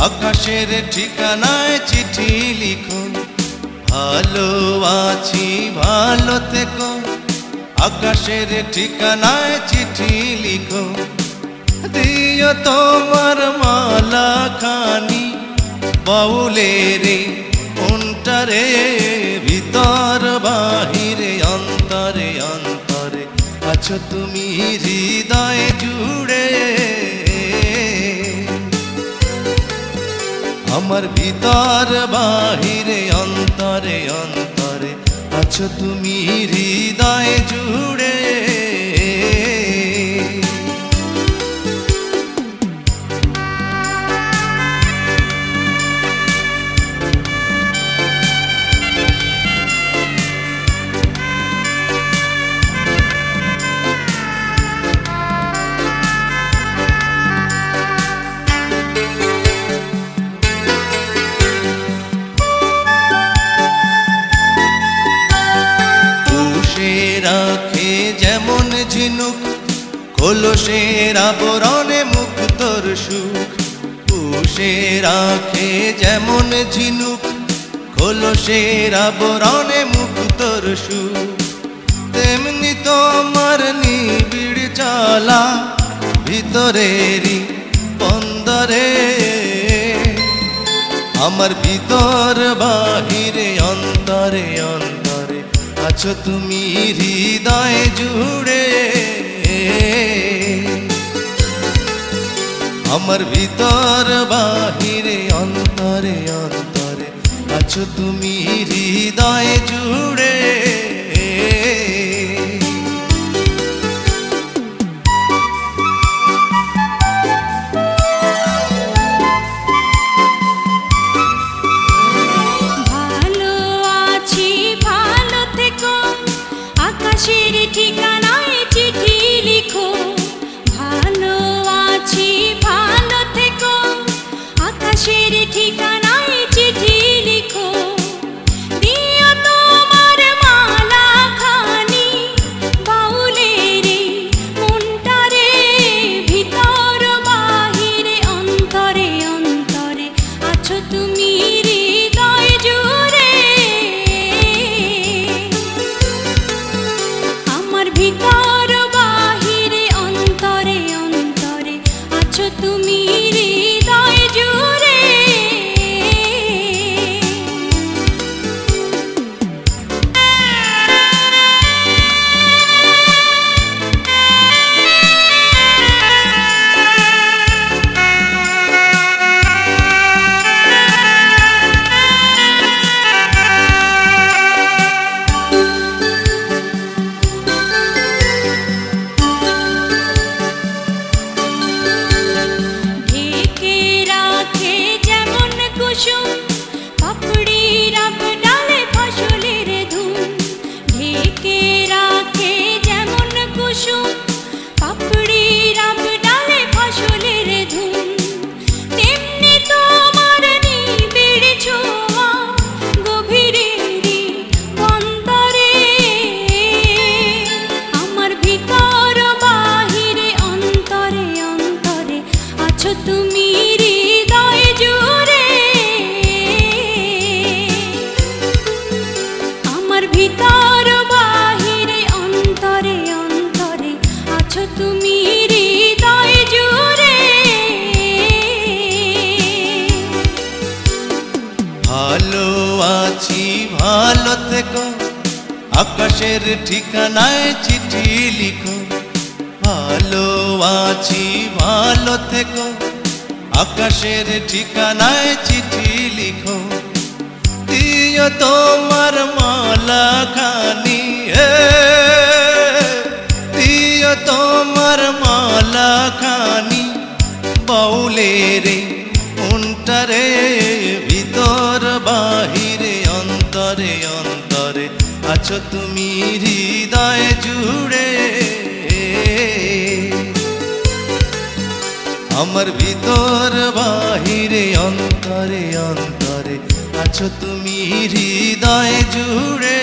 আকাশের ঠিকানায় চিঠি লিখো, ভালো আছি ভালো থেকো। আকাশের ঠিকানায় চিঠি লিখো, দিও তোমার মালা খানি বাউলের মনটারে, ভিতর বাহিরে অন্তরে অন্তরে আছো তুমি হৃদয় জুড়ে। আমার ভিতর বাহিরে অন্তরে অন্তরে আছো তুমি হৃদয় জুড়ে। রাখে যেমন ঝিনুক কলসের আবরণে মুক্তর সুখ, পুষে রাখে যেমন ঝিনুক কলসের আবরণে মুক্তর সুখ, তেমনি তোমার নিবিড় চলা ভিতরেরই বন্দরে। আমার ভিতর বাহিরে অন্তরে অন্তরে আছো তুমি হৃদয় জুড়ে। আমার ভিতর বাহিরে অন্তরে অন্তরে আছো তুমি হৃদয় জুড়ে। আকাশের ঠিকানায় চিঠি লিখো, ভালো আছি ভালো থেকো। আকাশের ঠিকানায় চিঠি লিখো, দিও তোমার মালা খানি বাউলের মনটারে, ভিতর বাহিরে অন্তরে অন্তরে আছো তুমি হৃদয় জুড়ে। ভিতর বাহিরে অন্তরে অন্তরে আছো তুমি হৃদয় জুড়ে। পাপড়ি রাব ডালে ফসলের ধুম, ঢেকে রাখে যেমন কুসুম। পাপড়ি রাব ডালে ফসলের ধুম, তেমনি তোমার নিবিড় ছোঁয়া গভীরেরই বন্দরে। আমার ভিতর বাহিরে অন্তরে অন্তরে আছো তুমি হৃদয় জুড়ে। ভিতর বাহিরে অন্তরে অন্তরে আছো তুমি হৃদয় জুড়ে। ভালো আছি ভালো থেকো, আকাশের ঠিকানায় চিঠি লিখো, ভালো আছি ভালো থেকো। আকাশের ঠিকানায় চিঠি লিখো, দিও তোমার মালা খানি, দিও তোমার মালা খানি বাউলের মনটারে, ভিতর বাহিরে অন্তরে অন্তরে আছো তুমি হৃদয় জুড়ে। আমার ভিতর বাহিরে অন্তরে অন্তরে আছো তুমি হৃদয় জুড়ে।